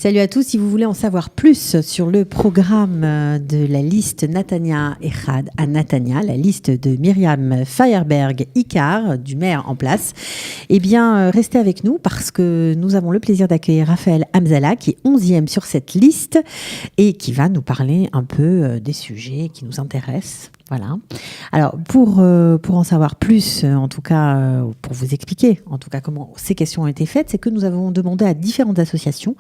Salut à tous, si vous voulez en savoir plus sur le programme de la liste Natania Echad à Natania, la liste de Myriam Faerberg-Icar, du maire en place, eh bien, restez avec nous parce que nous avons le plaisir d'accueillir Raphaël Hamzala, qui est 11e sur cette liste et qui va nous parler un peu des sujets qui nous intéressent. Voilà. Alors, pour en savoir plus, en tout cas, pour vous expliquer, en tout cas, comment ces questions ont été faites, c'est que nous avons demandé à différentes associations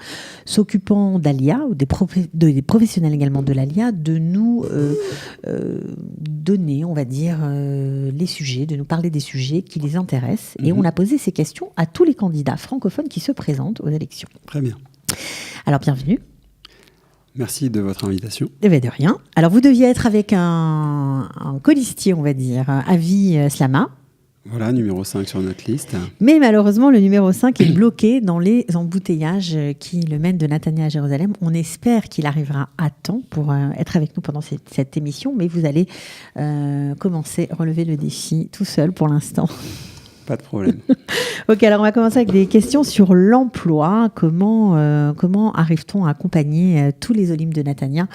s'occupant d'ALIA, ou des professionnels également de l'ALIA, de nous donner, on va dire, les sujets, de nous parler des sujets qui les intéressent. Et on a posé ces questions à tous les candidats francophones qui se présentent aux élections. Très bien. Alors, bienvenue. Merci de votre invitation. Eh bien, de rien. Alors, vous deviez être avec un colistier, on va dire, Avi Slama. Voilà, numéro 5 sur notre liste. Mais malheureusement, le numéro 5 est bloqué dans les embouteillages qui le mènent de Natania à Jérusalem. On espère qu'il arrivera à temps pour être avec nous pendant cette émission, mais vous allez relever le défi tout seul pour l'instant. Pas de problème. Ok, alors on va commencer avec des questions sur l'emploi. Comment arrive-t-on à accompagner tous les Olim de Natania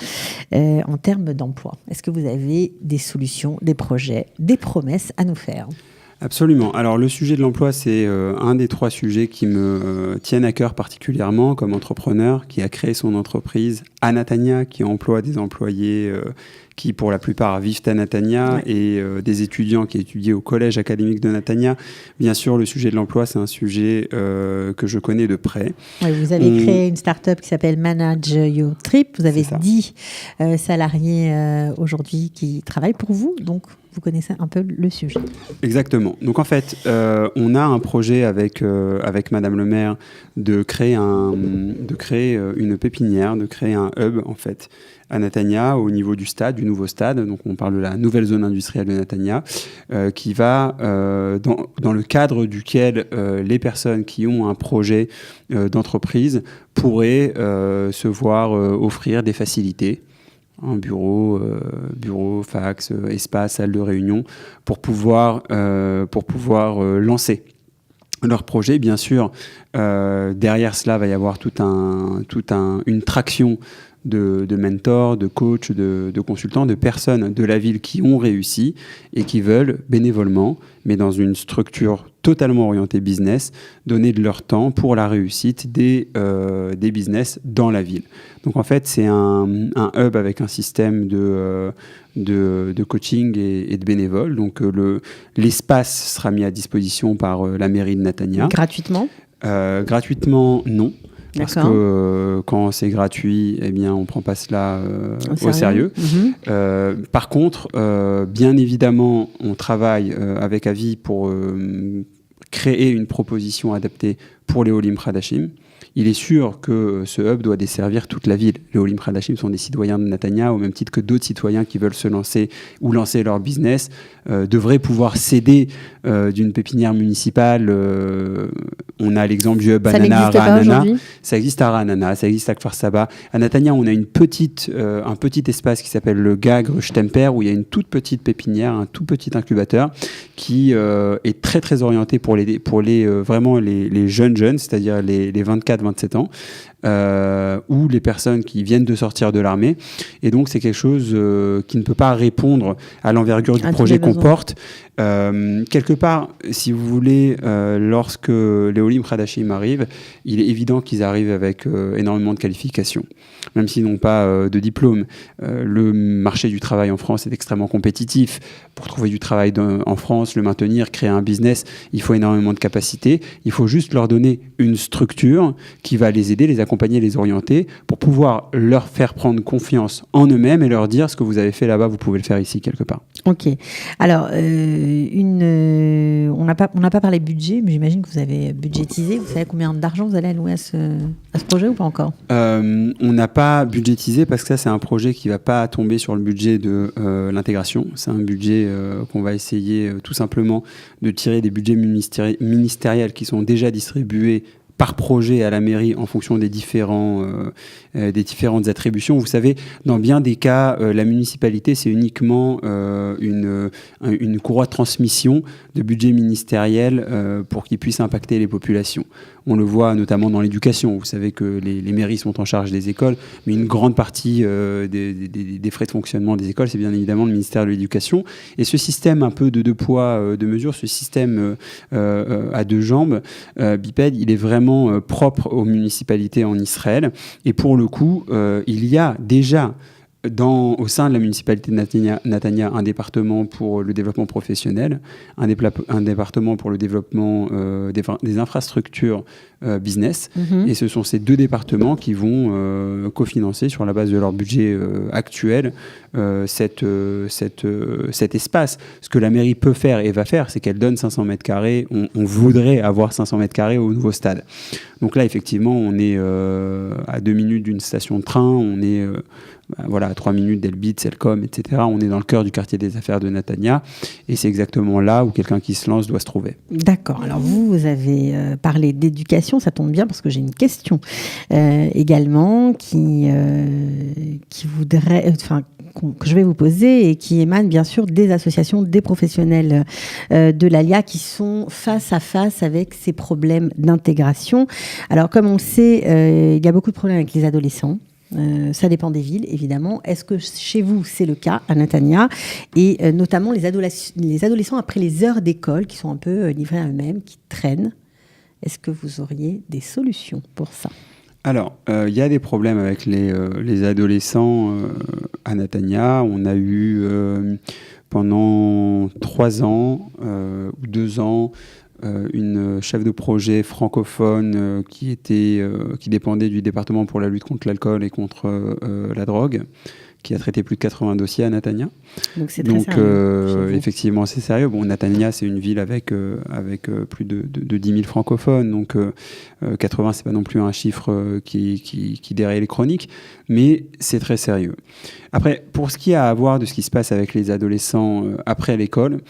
en termes d'emploi? Est-ce que vous avez des solutions, des projets, des promesses à nous faire? Absolument. Alors, le sujet de l'emploi, c'est un des 3 sujets qui me tiennent à cœur particulièrement comme entrepreneur qui a créé son entreprise à Natania, qui emploie des employés qui, pour la plupart, vivent à Natania et des étudiants qui étudient au collège académique de Natania. Bien sûr, le sujet de l'emploi, c'est un sujet que je connais de près. Oui, vous avez créé une start-up qui s'appelle Manage Your Trip. Vous avez 10 salariés aujourd'hui qui travaillent pour vous, donc vous connaissez un peu le sujet. Exactement. Donc en fait, on a un projet avec Madame le maire de créer une pépinière, de créer un hub en fait à Natania au niveau du nouveau stade. Donc on parle de la nouvelle zone industrielle de Natania qui va dans le cadre duquel les personnes qui ont un projet d'entreprise pourraient se voir offrir des facilités. Un bureau, fax, espace, salle de réunion, pour pouvoir lancer leur projet. Bien sûr, derrière cela, va y avoir une traction de mentors, de coachs, de consultants, de personnes de la ville qui ont réussi et qui veulent bénévolement, mais dans une structure totalement orientée business, donner de leur temps pour la réussite des business dans la ville. Donc en fait, c'est un hub avec un système de coaching et de bénévoles. Donc l'espace sera mis à disposition par la mairie de Natania. Gratuitement ? Gratuitement, non. Parce que quand c'est gratuit, eh bien, on ne prend pas cela au sérieux. Par contre, bien évidemment, on travaille avec Avi pour créer une proposition adaptée pour les Olim Khadashim. Il est sûr que ce hub doit desservir toute la ville. Les Olim Khadashim sont des citoyens de Natania, au même titre que d'autres citoyens qui veulent se lancer ou lancer leur business, devraient pouvoir s'aider d'une pépinière municipale. On a l'exemple du hub Anana à Ra'anana. Ça existe à Ra'anana, ça existe à Kfar Saba. À Natania, on a un petit espace qui s'appelle le Gagre Shtemper, où il y a une toute petite pépinière, un tout petit incubateur qui est très très orienté pour vraiment les jeunes, c'est-à-dire les 24-27 ans, ou les personnes qui viennent de sortir de l'armée. Et donc, c'est quelque chose qui ne peut pas répondre à l'envergure du projet qu'on porte. Quelque part, si vous voulez, lorsque les Olim Khadashim arrivent, il est évident qu'ils arrivent avec énormément de qualifications, même s'ils n'ont pas de diplôme. Le marché du travail en France est extrêmement compétitif. Pour trouver du travail en France, le maintenir, créer un business, il faut énormément de capacités. Il faut juste leur donner une structure qui va les aider, les accompagner, les orienter, pour pouvoir leur faire prendre confiance en eux-mêmes et leur dire ce que vous avez fait là-bas, vous pouvez le faire ici quelque part. Ok. Alors, on n'a pas parlé budget, mais j'imagine que vous avez budgétisé. Vous savez combien d'argent vous allez allouer à ce projet ou pas encore? On n'a pas budgétisé parce que ça, c'est un projet qui ne va pas tomber sur le budget de l'intégration. C'est un budget qu'on va essayer tout simplement de tirer des budgets ministériels qui sont déjà distribués par projet à la mairie en fonction des différentes attributions. Vous savez, dans bien des cas, la municipalité, c'est uniquement une courroie de transmission de budget ministériel pour qu'il puisse impacter les populations. On le voit notamment dans l'éducation. Vous savez que les mairies sont en charge des écoles, mais une grande partie des frais de fonctionnement des écoles, c'est bien évidemment le ministère de l'Éducation. Et ce système un peu de deux poids, deux mesures, ce système à deux jambes, bipède, il est vraiment propre aux municipalités en Israël. Et pour le coup, il y a déjà au sein de la municipalité de Netanya, un département pour le développement professionnel, un département pour le développement des infrastructures business. Et ce sont ces deux départements qui vont cofinancer sur la base de leur budget actuel cet espace. Ce que la mairie peut faire et va faire, c'est qu'elle donne 500 mètres carrés. On voudrait avoir 500 mètres carrés au nouveau stade. Donc là, effectivement, on est à 2 minutes d'une station de train, on est à 3 minutes d'Elbit, Selcom, etc. On est dans le cœur du quartier des affaires de Netanya, et c'est exactement là où quelqu'un qui se lance doit se trouver. D'accord. Alors vous avez parlé d'éducation, ça tombe bien parce que j'ai une question également qui voudrait, que je vais vous poser et qui émane bien sûr des associations, des professionnels de l'ALIA qui sont face à face avec ces problèmes d'intégration. Alors comme on le sait, il y a beaucoup de problèmes avec les adolescents. Ça dépend des villes, évidemment. Est-ce que chez vous, c'est le cas à Netanya? Et notamment les adolescents après les heures d'école qui sont un peu livrés à eux-mêmes, qui traînent. Est-ce que vous auriez des solutions pour ça? Alors, il y a des problèmes avec les adolescents à Netanya. On a eu pendant 3 ans ou 2 ans une chef de projet francophone qui dépendait du département pour la lutte contre l'alcool et contre la drogue, qui a traité plus de 80 dossiers à Netanya. Donc c'est très sérieux. Effectivement, c'est sérieux. Bon, Netanya, c'est une ville avec plus de 10 000 francophones, donc 80, c'est pas non plus un chiffre qui déraye les chroniques, mais c'est très sérieux. Après, pour ce qui a à voir de ce qui se passe avec les adolescents après l'école,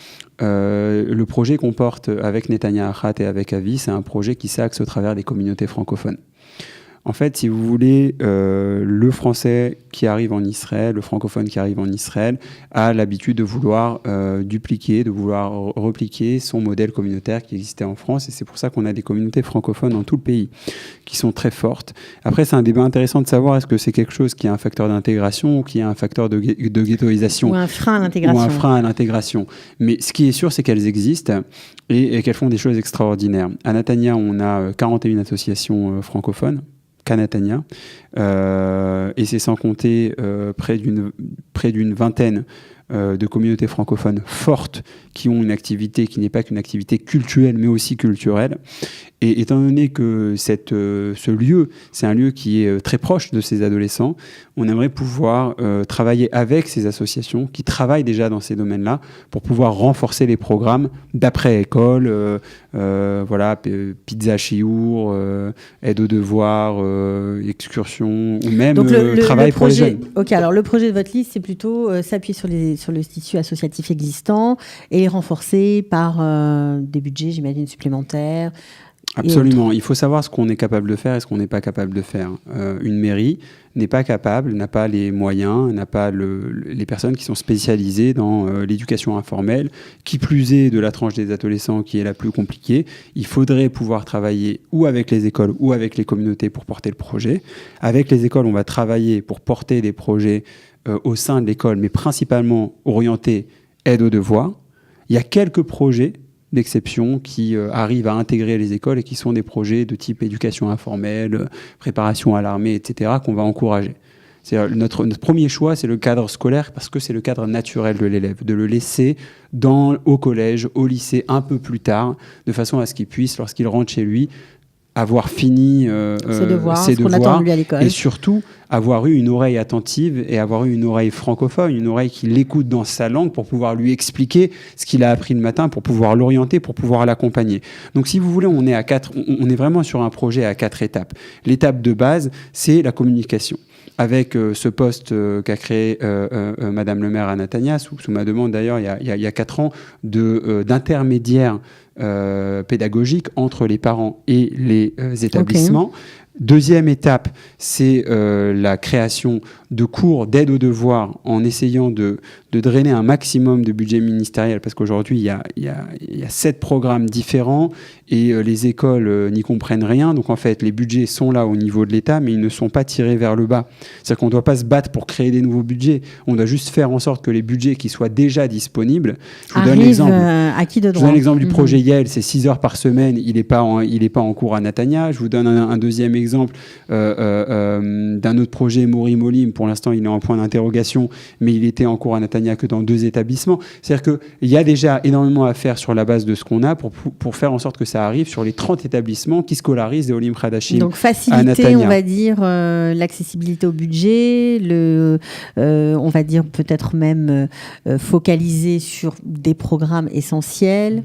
le projet qu'on porte avec Netanya Achat et avec Avi, c'est un projet qui s'axe au travers des communautés francophones. En fait, si vous voulez, le français qui arrive en Israël, le francophone qui arrive en Israël, a l'habitude de vouloir dupliquer, de vouloir repliquer son modèle communautaire qui existait en France. Et c'est pour ça qu'on a des communautés francophones dans tout le pays qui sont très fortes. Après, c'est un débat intéressant de savoir est-ce que c'est quelque chose qui est un facteur d'intégration ou qui est un facteur de ghettoisation. Ou un frein à l'intégration. Ou un frein à l'intégration. Mais ce qui est sûr, c'est qu'elles existent et qu'elles font des choses extraordinaires. À Netanya, on a 41 associations francophones qu'à Netanya, et c'est sans compter près d'une vingtaine de communautés francophones fortes qui ont une activité qui n'est pas qu'une activité culturelle mais aussi culturelle. Et étant donné que ce lieu, c'est un lieu qui est très proche de ces adolescents, on aimerait pouvoir travailler avec ces associations qui travaillent déjà dans ces domaines-là pour pouvoir renforcer les programmes d'après-école, pizza chiour, aide aux devoirs, excursion ou même travail pour les jeunes. Ok, alors le projet de votre liste, c'est plutôt s'appuyer sur le tissu associatif existant et les renforcer par des budgets, j'imagine, supplémentaires. Absolument. Il faut savoir ce qu'on est capable de faire et ce qu'on n'est pas capable de faire. Une mairie n'est pas capable, n'a pas les moyens, n'a pas les personnes qui sont spécialisées dans l'éducation informelle, qui plus est de la tranche des adolescents qui est la plus compliquée. Il faudrait pouvoir travailler ou avec les écoles ou avec les communautés pour porter le projet. Avec les écoles, on va travailler pour porter des projets au sein de l'école, mais principalement orientés aide aux devoirs. Il y a quelques projets d'exception qui arrivent à intégrer les écoles et qui sont des projets de type éducation informelle, préparation à l'armée, etc., qu'on va encourager. Notre premier choix, c'est le cadre scolaire parce que c'est le cadre naturel de l'élève, de le laisser au collège, au lycée un peu plus tard, de façon à ce qu'il puisse, lorsqu'il rentre chez lui, avoir fini ses devoirs et surtout avoir eu une oreille attentive et avoir eu une oreille francophone, une oreille qui l'écoute dans sa langue pour pouvoir lui expliquer ce qu'il a appris le matin, pour pouvoir l'orienter, pour pouvoir l'accompagner. Donc si vous voulez, on est vraiment sur un projet à 4 étapes. L'étape de base, c'est la communication. Avec ce poste qu'a créé Madame le maire à Netanya, sous ma demande d'ailleurs il y a 4 ans, d'intermédiaire pédagogique entre les parents et les établissements. Deuxième étape, c'est la création de cours d'aide aux devoirs en essayant de drainer un maximum de budget ministériel, parce qu'aujourd'hui, il y a 7 programmes différents et les écoles n'y comprennent rien. Donc en fait, les budgets sont là au niveau de l'État, mais ils ne sont pas tirés vers le bas. C'est-à-dire qu'on ne doit pas se battre pour créer des nouveaux budgets. On doit juste faire en sorte que les budgets qui soient déjà disponibles... Je vous donne l'exemple du projet Yael, c'est 6 heures par semaine, il n'est pas en cours à Natania. Je vous donne un deuxième exemple d'un autre projet, Mori Molim. Pour l'instant, il est en point d'interrogation, mais il était en cours à Natania que dans 2 établissements. C'est-à-dire qu'il y a déjà énormément à faire sur la base de ce qu'on a pour faire en sorte que ça arrive sur les 30 établissements qui scolarisent des Olim Khadashim. Donc faciliter, on va dire, l'accessibilité au budget, on va dire peut-être même focaliser sur des programmes essentiels.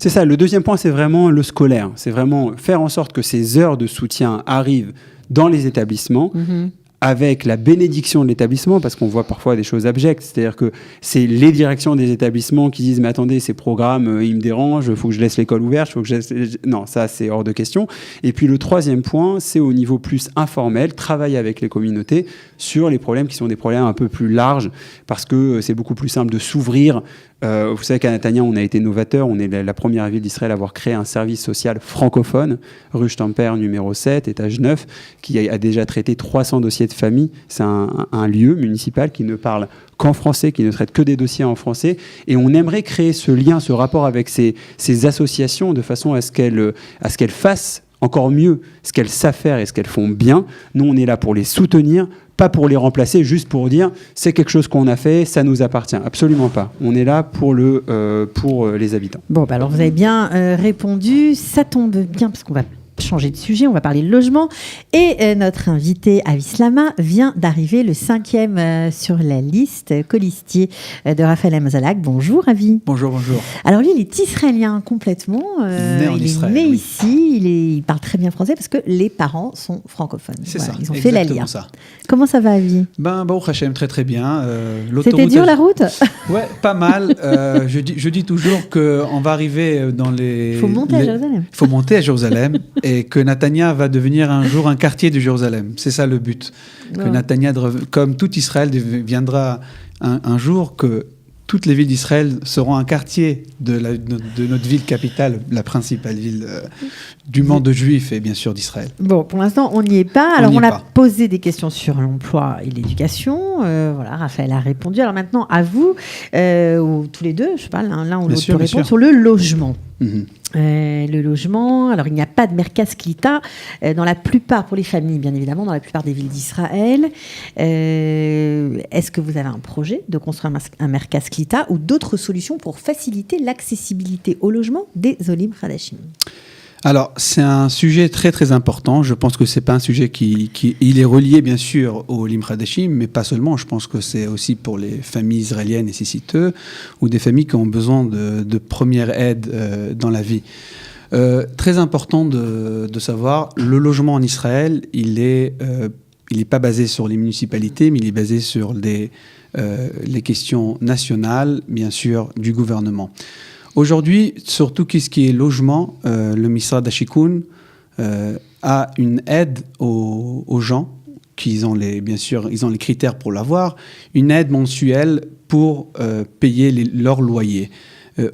C'est ça. Le deuxième point, c'est vraiment le scolaire. C'est vraiment faire en sorte que ces heures de soutien arrivent dans les établissements, avec la bénédiction de l'établissement, parce qu'on voit parfois des choses abjectes, c'est-à-dire que c'est les directions des établissements qui disent « mais attendez, ces programmes, ils me dérangent, il faut que je laisse l'école ouverte, Non, ça, c'est hors de question. Et puis le troisième point, c'est au niveau plus informel, travailler avec les communautés sur les problèmes qui sont des problèmes un peu plus larges, parce que c'est beaucoup plus simple de s'ouvrir. Vous savez qu'à Natania, on a été novateur. On est la première ville d'Israël à avoir créé un service social francophone, rue Stamper numéro 7, étage 9, qui a déjà traité 300 dossiers de famille. C'est un lieu municipal qui ne parle qu'en français, qui ne traite que des dossiers en français. Et on aimerait créer ce lien, ce rapport avec ces associations de façon à ce qu'elles fassent encore mieux ce qu'elles savent faire et ce qu'elles font bien. Nous, on est là pour les soutenir, pas pour les remplacer, juste pour dire c'est quelque chose qu'on a fait, ça nous appartient. Absolument pas. On est là pour les habitants. Bon, alors vous avez bien répondu. Ça tombe bien parce qu'on va changer de sujet, on va parler de logement. Et notre invité, Avis Lama, vient d'arriver, le 5e sur la liste, colistier de Raphaël Amzalak. Bonjour, Avis. Bonjour, bonjour. Alors lui, il est israélien complètement. Il est né ici, il parle très bien français parce que les parents sont francophones. C'est ça, ils ont fait la LIA. Ça. Comment ça va, Avis? Baruch Hashem, très très bien. C'était dur la route? Ouais, pas mal. Je dis toujours qu'on va arriver dans les... Il faut monter à Jérusalem. Il faut monter à Jérusalem. Et que Natania va devenir un jour un quartier de Jérusalem. C'est ça le but. Que Natania, comme tout Israël, deviendra un jour que toutes les villes d'Israël seront un quartier de notre ville capitale, la principale ville du monde juif et bien sûr d'Israël. Bon, pour l'instant, on n'y est pas. Alors, on a posé des questions sur l'emploi et l'éducation. Voilà, Raphaël a répondu. Alors maintenant, à vous, ou tous les deux, je ne sais pas, l'un ou l'autre peut répondre sur le logement. Le logement, alors il n'y a pas de merkaz klita dans la plupart, pour les familles bien évidemment, dans la plupart des villes d'Israël. Est-ce que vous avez un projet de construire un merkaz klita ou d'autres solutions pour faciliter l'accessibilité au logement des Olim Khadashim? Alors, c'est un sujet très très important. Je pense que c'est pas un sujet il est relié bien sûr aux Olim Khadashim, mais pas seulement. Je pense que c'est aussi pour les familles israéliennes nécessiteuses ou des familles qui ont besoin de première aide dans la vie. Très important de savoir, le logement en Israël, il est pas basé sur les municipalités, mais il est basé sur les questions nationales, bien sûr, du gouvernement. Aujourd'hui, surtout ce qui est logement, le Misrad HaShikun a une aide aux gens qui ont bien sûr, ils ont les critères pour l'avoir, une aide mensuelle pour payer leur loyer.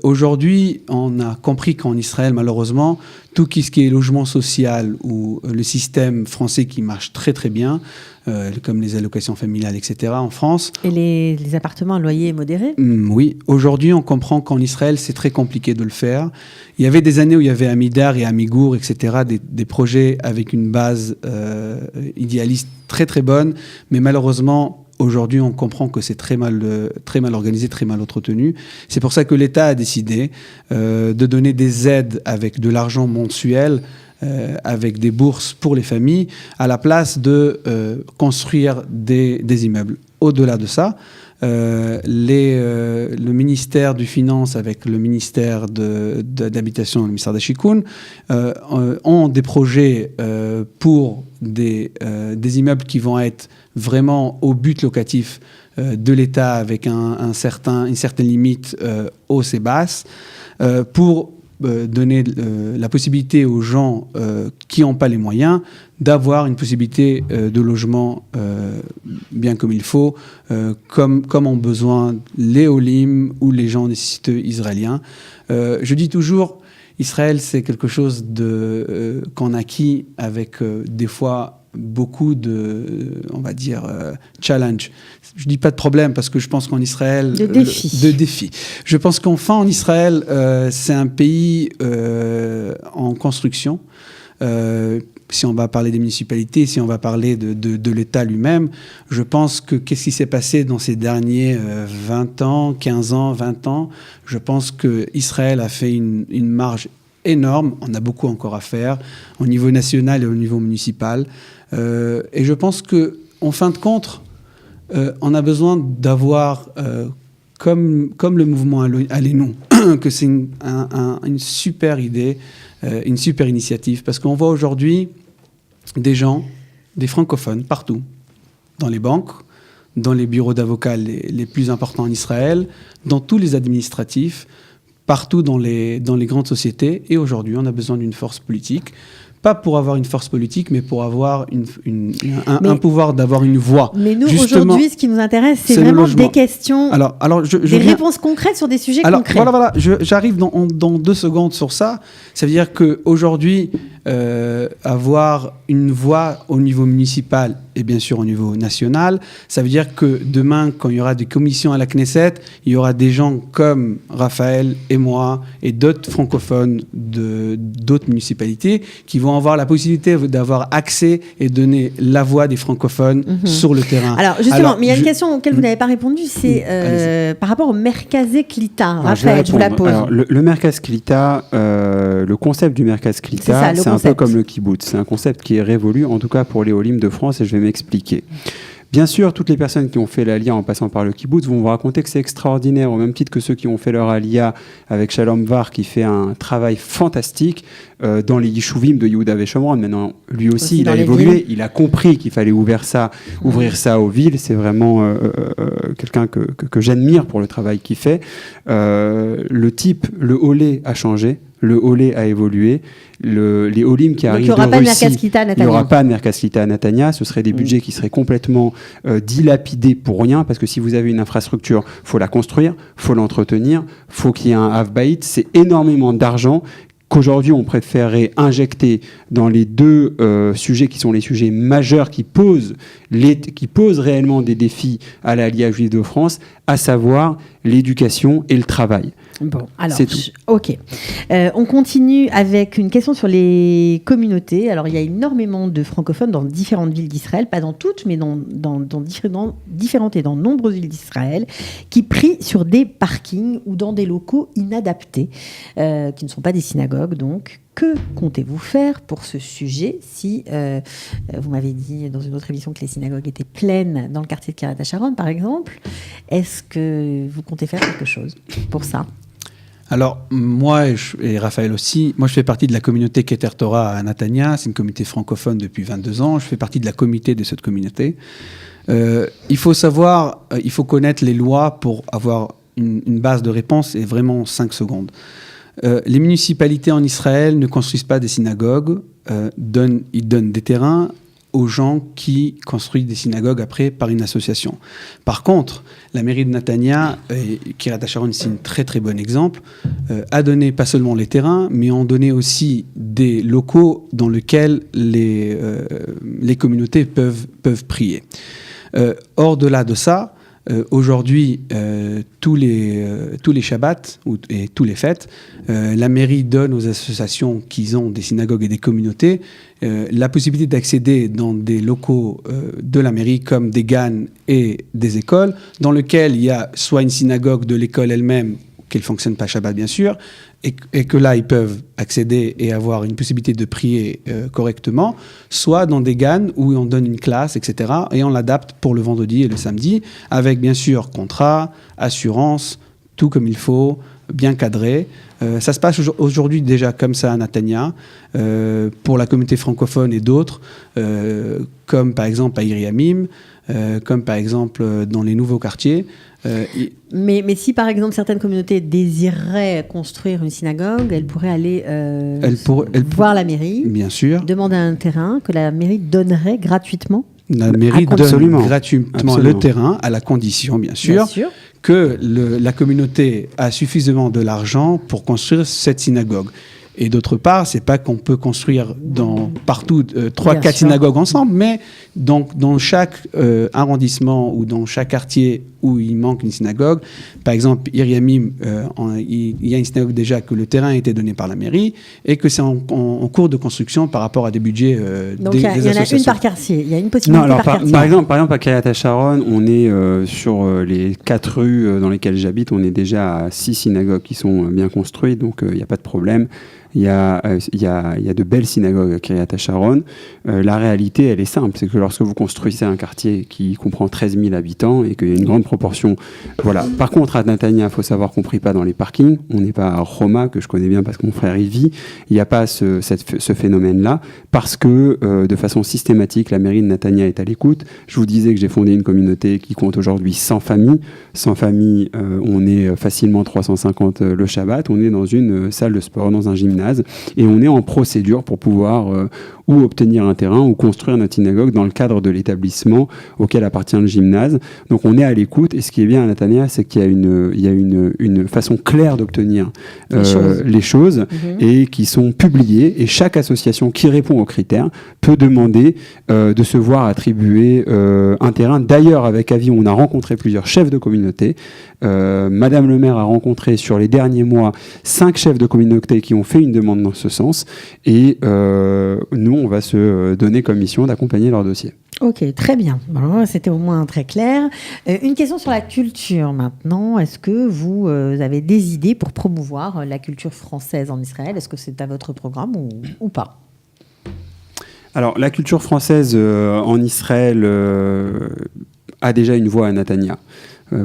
Aujourd'hui, on a compris qu'en Israël, malheureusement, tout ce qui est logement social ou le système français qui marche très très bien, comme les allocations familiales, etc. en France. Et les appartements à loyer modéré? Oui. Aujourd'hui, on comprend qu'en Israël, c'est très compliqué de le faire. Il y avait des années où il y avait Amidar et Amigour, etc., des projets avec une base idéaliste très très bonne, mais malheureusement, aujourd'hui, on comprend que c'est très mal organisé, très mal entretenu. C'est pour ça que l'État a décidé de donner des aides avec de l'argent mensuel, avec des bourses pour les familles, à la place de construire des immeubles. Au-delà de ça, le ministère du Finance avec le ministère d'Habitation, le ministère d'Hashikun, ont des projets pour des immeubles qui vont être vraiment au but locatif de l'État avec une certaine limite hausse et basse, pour donner la possibilité aux gens qui n'ont pas les moyens d'avoir une possibilité de logement bien comme il faut, comme ont besoin les Olim ou les gens nécessiteux israéliens. Je dis toujours, Israël, c'est quelque chose qu'on acquis avec des fois beaucoup de, on va dire, challenge. Je dis pas de problème parce que je pense qu'en Israël... De défis. Je pense qu'enfin, en Israël, c'est un pays en construction. Si on va parler des municipalités, si on va parler de l'État lui-même, je pense que qu'est-ce qui s'est passé dans ces derniers 20 ans, 15 ans, 20 ans, je pense qu'Israël a fait une marge énorme. On a beaucoup encore à faire au niveau national et au niveau municipal. Et je pense qu'en fin de compte, on a besoin d'avoir, comme le mouvement Allez-nous, que c'est une super idée, une super initiative, parce qu'on voit aujourd'hui des gens, des francophones, partout, dans les banques, dans les bureaux d'avocats les plus importants en Israël, dans tous les administratifs, partout dans les grandes sociétés. Et aujourd'hui, on a besoin d'une force politique. Pas pour avoir une force politique, mais pour avoir un pouvoir d'avoir une voix. Mais nous, aujourd'hui, ce qui nous intéresse, c'est vraiment des questions, des réponses concrètes sur des sujets concrets. Voilà, j'arrive dans 2 secondes sur ça. Ça veut dire qu'aujourd'hui, avoir une voix au niveau municipal et bien sûr au niveau national, ça veut dire que demain, quand il y aura des commissions à la Knesset, il y aura des gens comme Raphaël et moi et d'autres francophones d'autres municipalités qui vont avoir la possibilité d'avoir accès et donner la voix des francophones sur le terrain. Alors justement, mais il y a une question auquel vous n'avez pas répondu, c'est par rapport au Merkazé Klita. Raphaël, je vous la pose. Alors, le Merkaz Klita, le concept du Merkaz Klita, c'est un peu comme le kibbutz. C'est un concept qui est révolu, en tout cas pour les Olim de France, et je vais m'expliquer. Bien sûr, toutes les personnes qui ont fait l'Aliyah en passant par le kibbutz vont vous raconter que c'est extraordinaire, au même titre que ceux qui ont fait leur Aliyah avec Shalom Var, qui fait un travail fantastique dans les Yishuvim de Yehuda Veshomron. Maintenant, lui aussi il a évolué, il a compris qu'il fallait ouvrir ça aux villes. C'est vraiment quelqu'un que j'admire pour le travail qu'il fait. Le Olé a changé. Le Olé a évolué. Les Olim qui arrivent de Russie, il n'y aura pas de Merkaz Klita à Netanya. Ce seraient des budgets qui seraient complètement dilapidés pour rien, parce que si vous avez une infrastructure, il faut la construire, il faut l'entretenir, il faut qu'il y ait un Havbait. C'est énormément d'argent qu'aujourd'hui on préférerait injecter dans les 2 sujets qui sont les sujets majeurs qui posent réellement des défis à l'Aliyah juive de France, à savoir l'éducation et le travail. Bon, alors, c'est tout. Ok. On continue avec une question sur les communautés. Alors, il y a énormément de francophones dans différentes villes d'Israël, pas dans toutes, mais dans différentes et dans nombreuses villes d'Israël, qui prient sur des parkings ou dans des locaux inadaptés, qui ne sont pas des synagogues, donc. Que comptez-vous faire pour ce sujet si, vous m'avez dit dans une autre émission que les synagogues étaient pleines dans le quartier de Kiryat HaSharon, par exemple. Est-ce que vous comptez faire quelque chose pour ça ? Alors, moi et Raphaël aussi, moi je fais partie de la communauté Keter Torah à Netanya. C'est une communauté francophone depuis 22 ans. Je fais partie de la comité de cette communauté. Il faut savoir, il faut connaître les lois pour avoir une base de réponse et vraiment 5 secondes. Les municipalités en Israël ne construisent pas des synagogues, ils donnent des terrains aux gens qui construisent des synagogues après par une association. Par contre, la mairie de Netanya, et Kiryat HaSharon, c'est un très très bon exemple, a donné pas seulement les terrains, mais ont donné aussi des locaux dans lesquels les communautés peuvent prier. Hors delà de ça, aujourd'hui, tous les Shabbats et tous les fêtes, la mairie donne aux associations qui ont des synagogues et des communautés la possibilité d'accéder dans des locaux de la mairie comme des GAN et des écoles, dans lesquels il y a soit une synagogue de l'école elle-même, qu'elle ne fonctionne pas Shabbat bien sûr, et que là ils peuvent accéder et avoir une possibilité de prier correctement, soit dans des GAN où on donne une classe, etc. et on l'adapte pour le vendredi et le samedi, avec bien sûr contrat, assurance, tout comme il faut, bien cadré. Ça se passe aujourd'hui déjà comme ça à Netanya, pour la communauté francophone et d'autres, comme par exemple à Iriamim, comme par exemple dans les nouveaux quartiers. Mais si par exemple certaines communautés désireraient construire une synagogue, elles pourraient aller voir la mairie, bien sûr, demander un terrain que la mairie donnerait gratuitement. La mairie donne gratuitement le terrain, à la condition, bien sûr, que la communauté a suffisamment de l'argent pour construire cette synagogue. Et d'autre part, c'est pas qu'on peut construire partout 3-4 synagogues ensemble, mais donc dans chaque arrondissement ou dans chaque quartier où il manque une synagogue, par exemple, Iriamim, il y a une synagogue déjà que le terrain a été donné par la mairie et que c'est en cours de construction par rapport à des budgets donc des associations. Donc il y en a une par quartier, il y a une possibilité par quartier. Par exemple, à Kiryat HaSharon, on est sur les 4 rues dans lesquelles j'habite, on est déjà à 6 synagogues qui sont bien construites, donc il n'y a pas de problème. Il y a de belles synagogues à Kiryat HaSharon. La réalité, elle est simple, c'est que lorsque vous construisez un quartier qui comprend 13 000 habitants et qu'il y a une grande proportion... Voilà. Par contre, à Netanya, il faut savoir qu'on ne prie pas dans les parkings. On n'est pas à Roma, que je connais bien parce que mon frère y vit. Il n'y a pas ce phénomène-là parce que, de façon systématique, la mairie de Netanya est à l'écoute. Je vous disais que j'ai fondé une communauté qui compte aujourd'hui 100 familles. 100 familles, on est facilement 350 le Shabbat. On est dans une salle de sport, dans un gymnase. Et on est en procédure pour pouvoir ou obtenir un terrain ou construire notre synagogue dans le cadre de l'établissement auquel appartient le gymnase. Donc on est à l'écoute, et ce qui est bien à Netanya, c'est qu'il y a une façon claire d'obtenir les choses et qui sont publiées, et chaque association qui répond aux critères peut demander de se voir attribuer un terrain. D'ailleurs, avec Avi, on a rencontré plusieurs chefs de communauté. Madame le maire a rencontré sur les derniers mois 5 chefs de communauté qui ont fait une demande dans ce sens, et nous on va se donner comme mission d'accompagner leur dossier. Ok, très bien. Bon, c'était au moins très clair. Une question sur la culture maintenant. Est-ce que vous avez des idées pour promouvoir la culture française en Israël ? Est-ce que c'est à votre programme ou pas ? Alors, la culture française en Israël a déjà une voix à Netanya.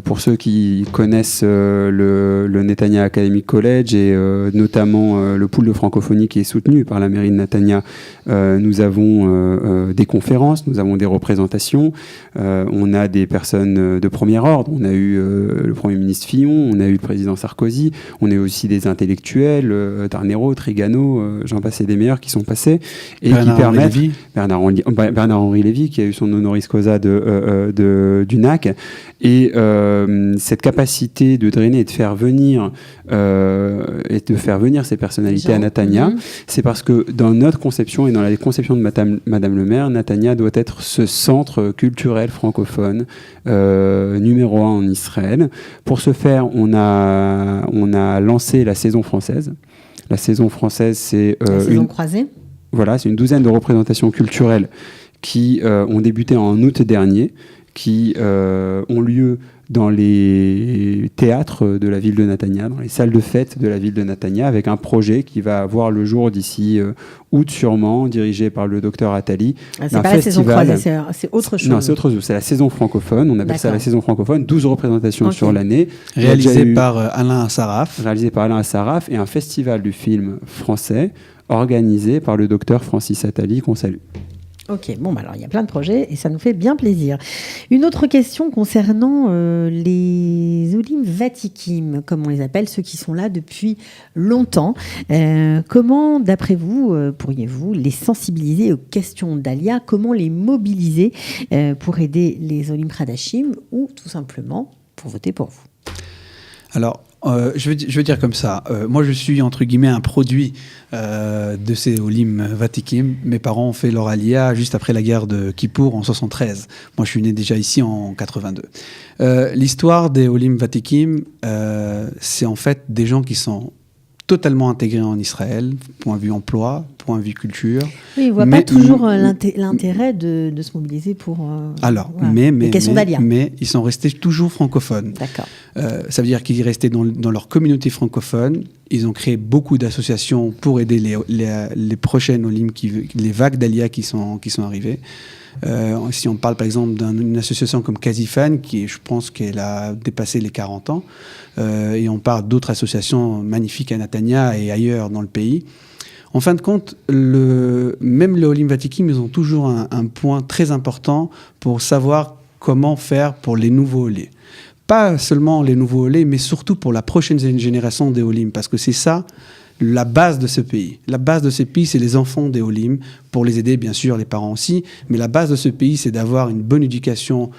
Pour ceux qui connaissent le Netanya Academic College et notamment le pool de francophonie qui est soutenu par la mairie de Netanya, nous avons des conférences, nous avons des représentations, on a des personnes de premier ordre, on a eu le Premier ministre Fillon, on a eu le président Sarkozy, on a eu aussi des intellectuels, Tarnero, Trigano, j'en passe et des meilleurs qui sont passés et qui permettent... Bernard-Henri Lévy qui a eu son honoris causa du NAC, et cette capacité de drainer et de faire venir ces personnalités à Netanya, c'est parce que dans notre conception et dans la conception de Madame le maire, Netanya doit être ce centre culturel francophone numéro 1 en Israël. Pour ce faire, on a lancé la saison française. La saison française, c'est la saison croisée. Voilà, c'est une douzaine de représentations culturelles qui ont débuté en août dernier, qui ont lieu dans les théâtres de la ville de Netanya, dans les salles de fête de la ville de Netanya, avec un projet qui va voir le jour d'ici août sûrement, dirigé par le docteur Attali. C'est pas la saison croisée, c'est autre chose. Non, c'est autre chose. C'est la saison francophone. On appelle ça la saison francophone. 12 représentations sur l'année. Réalisé par Alain Assaraf. Réalisé par Alain Assaraf, et un festival du film français organisé par le docteur Francis Attali, qu'on salue. Ok, bon, alors il y a plein de projets et ça nous fait bien plaisir. Une autre question concernant les Olim Vatikim, comme on les appelle, ceux qui sont là depuis longtemps. Comment, d'après vous, pourriez-vous les sensibiliser aux questions d'Alia ? Comment les mobiliser pour aider les Olim Hadashim ou tout simplement pour voter pour vous ? Alors, je veux dire comme ça. Moi, je suis, entre guillemets, un produit de ces Olim Vatikim. Mes parents ont fait leur Aliyah juste après la guerre de Kippour en 73. Moi, je suis né déjà ici en 82. L'histoire des Olim Vatikim, c'est en fait des gens qui sont totalement intégrés en Israël, point de vue emploi, point de vue culture. Oui, ils ne voient pas toujours l'intérêt de se mobiliser pour les questions d'Alia. Mais ils sont restés toujours francophones. D'accord. Ça veut dire qu'ils restaient dans leur communauté francophone, Ils ont créé beaucoup d'associations pour aider les prochaines Olim, les vagues d'Alia qui sont arrivées. Si on parle par exemple d'une association comme Kazifan, je pense qu'elle a dépassé les 40 ans, et on parle d'autres associations magnifiques à Netanya et ailleurs dans le pays. En fin de compte, même les Olim Vatikim, ils ont toujours un point très important pour savoir comment faire pour les nouveaux Olés. Pas seulement les nouveaux Olés, mais surtout pour la prochaine génération des Olim, parce que c'est ça la base de ce pays. La base de ce pays, c'est les enfants des Olim, pour les aider, bien sûr, les parents aussi, mais la base de ce pays, c'est d'avoir une bonne éducation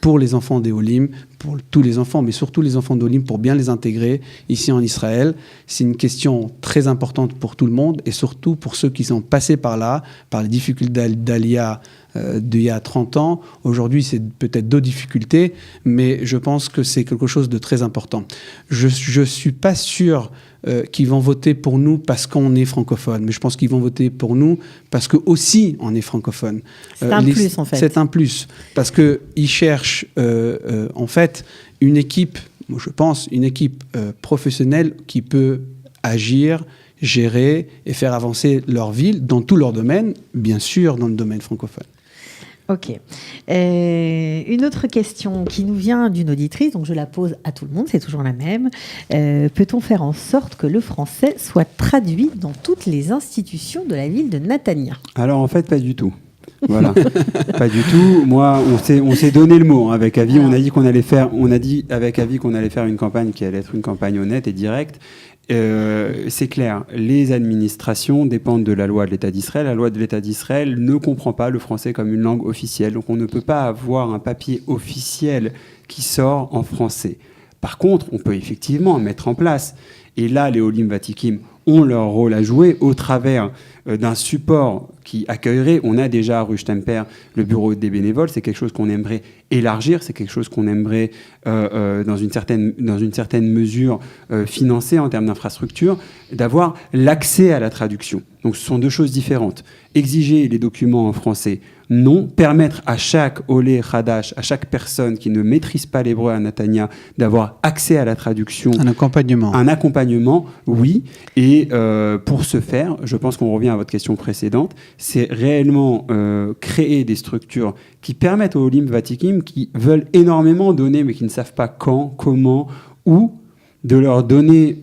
pour les enfants des Olim, pour tous les enfants, mais surtout les enfants d'Olim, pour bien les intégrer ici en Israël. C'est une question très importante pour tout le monde, et surtout pour ceux qui sont passés par là, par les difficultés d'Alia d'il y a 30 ans. Aujourd'hui, c'est peut-être d'autres difficultés, mais je pense que c'est quelque chose de très important. Je ne suis pas sûr qu'ils vont voter pour nous parce qu'on est francophone, mais je pense qu'ils vont voter pour nous parce que aussi on est francophone. C'est un plus, en fait. C'est un plus, parce qu'ils cherchent en fait une équipe, je pense, une équipe professionnelle qui peut agir, gérer et faire avancer leur ville dans tous leurs domaines, bien sûr dans le domaine francophone. Ok. Une autre question qui nous vient d'une auditrice, donc je la pose à tout le monde, c'est toujours la même. Peut-on faire en sorte que le français soit traduit dans toutes les institutions de la ville de Netanya ? Alors en fait, pas du tout. Voilà, pas du tout. Moi, on s'est donné le mot avec Avi. On a dit avec Avi qu'on allait faire une campagne qui allait être une campagne honnête et directe. C'est clair, les administrations dépendent de la loi de l'État d'Israël. La loi de l'État d'Israël ne comprend pas le français comme une langue officielle. Donc on ne peut pas avoir un papier officiel qui sort en français. Par contre, on peut effectivement mettre en place. Et là, les Olim Vatikim ont leur rôle à jouer au travers d'un support qui accueillerait. On a déjà à Rushtemper le bureau des bénévoles. C'est quelque chose qu'on aimerait élargir. C'est quelque chose qu'on aimerait, dans une certaine mesure, financer en termes d'infrastructure, d'avoir l'accès à la traduction. Donc, ce sont deux choses différentes. Exiger les documents en français, non. Permettre à chaque Olé Hadash, à chaque personne qui ne maîtrise pas l'hébreu à Netanya, d'avoir accès à la traduction. Un accompagnement. Un accompagnement, oui. Et pour ce faire, je pense qu'on revient à votre question précédente, c'est réellement créer des structures qui permettent aux Olim Vatikim qui veulent énormément donner, mais qui ne savent pas quand, comment, où, de leur donner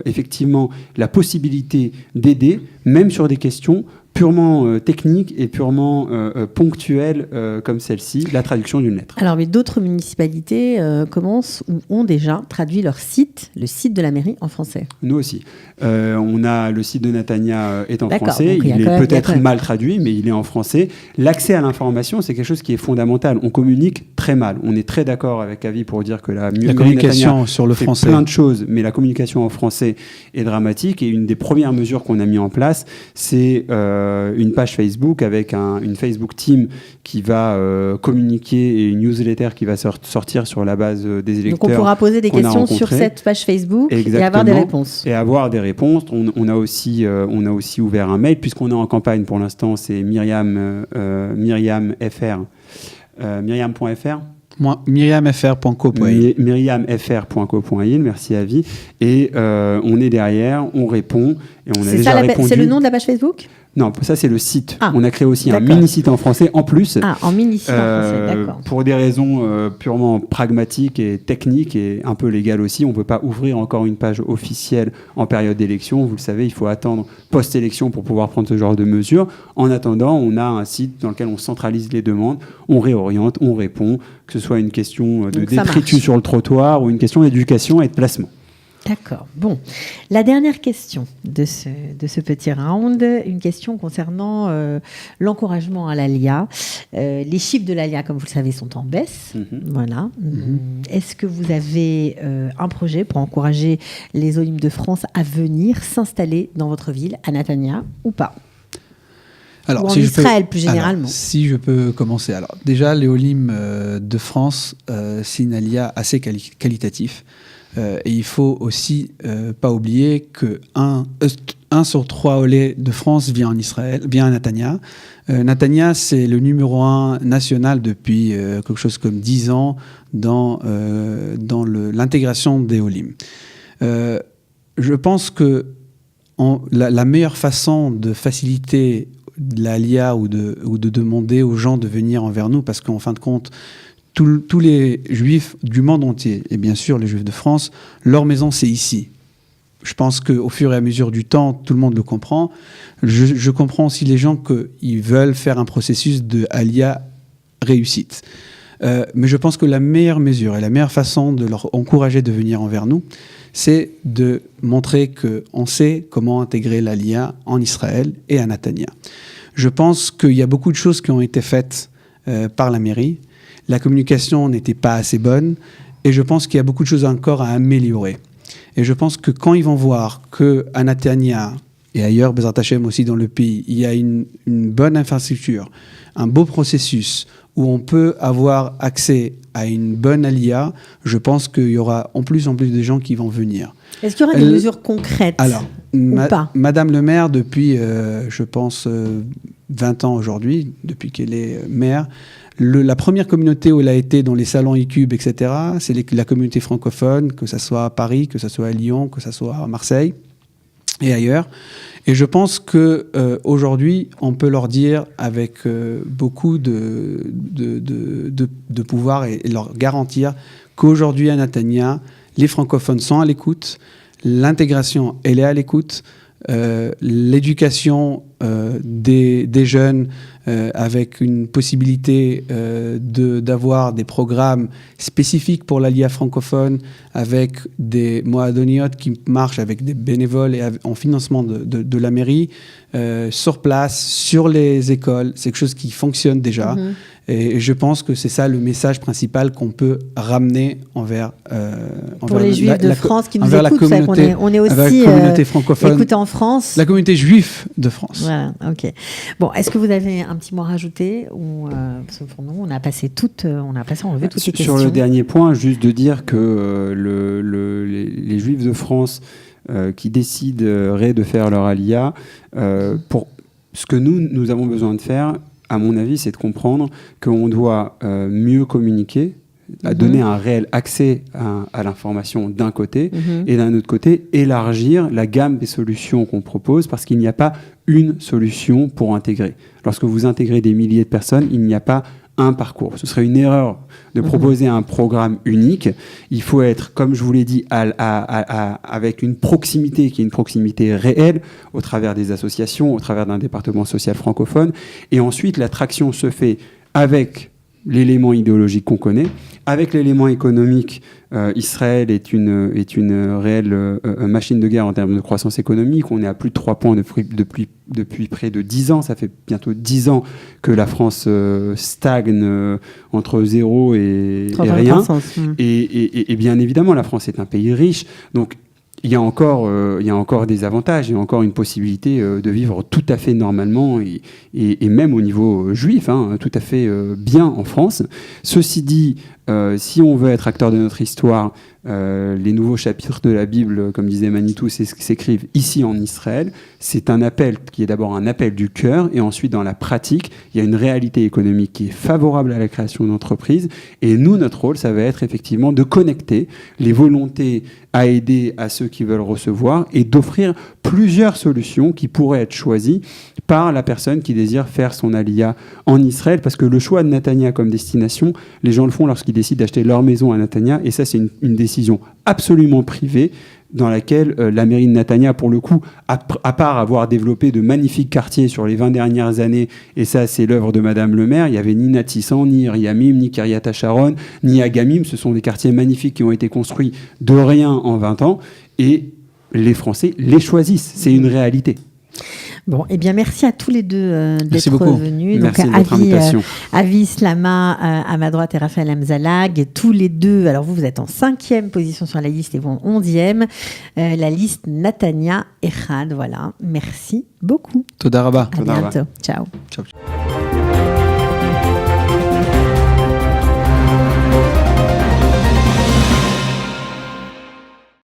effectivement la possibilité d'aider, même sur des questions purement techniques et purement ponctuelles comme celle-ci, la traduction d'une lettre. Alors, mais d'autres municipalités commencent ou ont déjà traduit leur site, le site de la mairie, en français. Nous aussi. On a le site de Netanya est en français. Il est peut-être mal traduit, mais il est en français. L'accès à l'information, c'est quelque chose qui est fondamental. On communique très mal. On est très d'accord avec Avi pour dire que la communication sur le français, plein de choses, mais la communication en français est dramatique. Et une des premières mesures qu'on a mis en place, c'est une page Facebook avec une Facebook Team qui va communiquer et une newsletter qui va sortir sur la base des électeurs. Donc on pourra poser des questions sur cette page Facebook. Exactement. Et avoir des réponses. Et avoir des réponses. On a aussi ouvert un mail puisqu'on est en campagne pour l'instant. C'est Myriam.fr. Myriamfr.co.il. Myriamfr.co.il, merci Avi. Et on est derrière, on répond. Et on a déjà répondu. C'est le nom de la page Facebook ? Non, ça c'est le site. On a créé aussi un mini-site en français en plus. En mini-site en français, d'accord. Pour des raisons purement pragmatiques et techniques et un peu légales aussi. On ne peut pas ouvrir encore une page officielle en période d'élection. Vous le savez, il faut attendre post-élection pour pouvoir prendre ce genre de mesures. En attendant, on a un site dans lequel on centralise les demandes, on réoriente, on répond, que ce soit une question de détritus sur le trottoir ou une question d'éducation et de placement. D'accord. Bon, la dernière question de ce petit round, une question concernant l'encouragement à l'ALIA. Les chiffres de l'ALIA, comme vous le savez, sont en baisse. Voilà. Est-ce que vous avez un projet pour encourager les Olim de France à venir s'installer dans votre ville, à Netanya, ou pas ? Alors, ou en Israël, plus généralement. Si je peux commencer. Alors, déjà, les Olim de France, c'est une ALIA assez qualitatif. Et il faut aussi pas oublier que 1 sur 3 Olé de France vient en Israël, vient à Netanya. Netanya, c'est le numéro 1 national depuis quelque chose comme 10 ans dans l'intégration des Olim. je pense que la meilleure façon de faciliter l'ALIA ou de demander aux gens de venir envers nous, parce qu'en fin de compte, tous les juifs du monde entier, et bien sûr les juifs de France, leur maison c'est ici. Je pense qu'au fur et à mesure du temps, tout le monde le comprend. Je comprends aussi les gens qui veulent faire un processus de ALIA réussite. Mais je pense que la meilleure mesure et la meilleure façon de leur encourager de venir envers nous, c'est de montrer qu'on sait comment intégrer l'ALIA en Israël et à Netanya. Je pense qu'il y a beaucoup de choses qui ont été faites par la mairie. La communication n'était pas assez bonne et je pense qu'il y a beaucoup de choses encore à améliorer. Et je pense que quand ils vont voir qu'à Netanya et ailleurs, Bezrat Hashem aussi dans le pays, il y a une bonne infrastructure, un beau processus où on peut avoir accès à une bonne ALIA, je pense qu'il y aura en plus de gens qui vont venir. Est-ce qu'il y aura des mesures concrètes ou pas ? Madame le maire, depuis, je pense, 20 ans aujourd'hui, depuis qu'elle est maire, la première communauté où elle a été dans les salons e-cube, etc., c'est la communauté francophone, que ce soit à Paris, que ce soit à Lyon, que ce soit à Marseille et ailleurs. Et je pense qu'aujourd'hui, on peut leur dire avec beaucoup de pouvoir et leur garantir qu'aujourd'hui à Netanya, les francophones sont à l'écoute, l'intégration, elle est à l'écoute, l'éducation des jeunes avec une possibilité d'avoir des programmes spécifiques pour l'ALIA francophone, avec des moadoniot qui marchent avec des bénévoles et en financement de la mairie, sur place, sur les écoles. C'est quelque chose qui fonctionne déjà. Mm-hmm. Et je pense que c'est ça le message principal qu'on peut ramener envers pour les Juifs de France qui nous écoutent. On est aussi francophone, écoutés en France. La communauté juive de France. Voilà, ok. Bon, est-ce que vous avez un petit mot à rajouter ou parce que pour nous, on a passé enlevé toutes les questions. Sur le dernier point, juste de dire que les Juifs de France qui décideraient de faire leur ALIA, pour ce que nous avons besoin de faire, à mon avis, c'est de comprendre qu'on doit mieux communiquer, à donner un réel accès à l'information d'un côté, et d'un autre côté, élargir la gamme des solutions qu'on propose, parce qu'il n'y a pas une solution pour intégrer. Lorsque vous intégrez des milliers de personnes, il n'y a pas un parcours. Ce serait une erreur de proposer un programme unique. Il faut être, comme je vous l'ai dit, avec une proximité qui est une proximité réelle au travers des associations, au travers d'un département social francophone. Et ensuite, l'attraction se fait avec l'élément idéologique qu'on connaît, avec l'élément économique. Israël est une réelle machine de guerre en termes de croissance économique. On est à plus de 3 points depuis près de 10 ans. Ça fait bientôt 10 ans que la France stagne entre 0 et rien. Et bien évidemment, la France est un pays riche. Donc, il y a encore des avantages, il y a encore une possibilité de vivre tout à fait normalement et même au niveau juif, tout à fait bien en France. Ceci dit, si on veut être acteur de notre histoire, les nouveaux chapitres de la Bible, comme disait Manitou, s'écrivent ici en Israël. C'est un appel qui est d'abord un appel du cœur, et ensuite dans la pratique, il y a une réalité économique qui est favorable à la création d'entreprises. Et nous, notre rôle, ça va être effectivement de connecter les volontés à aider à ceux qui veulent recevoir et d'offrir plusieurs solutions qui pourraient être choisies par la personne qui désire faire son ALIA en Israël, parce que le choix de Netanya comme destination, les gens le font lorsqu'ils décident d'acheter leur maison à Netanya, et ça c'est une décision absolument privée dans laquelle la mairie de Netanya, pour le coup, à part avoir développé de magnifiques quartiers sur les 20 dernières années, et ça c'est l'œuvre de Madame le maire, il n'y avait ni Natissan, ni Yamim, ni Kiryat HaSharon, ni Agamim, ce sont des quartiers magnifiques qui ont été construits de rien en 20 ans, et les Français les choisissent, c'est une réalité. Bon, eh bien, merci à tous les deux d'être venus. Merci de votre invitation. Avi Slama à ma droite et Raphaël Amzalag, tous les deux. Alors vous êtes en 5e position sur la liste et vous en 11e. La liste Netanya Echad, voilà. Merci beaucoup. Toda Rabba. À bientôt. Ciao. Ciao.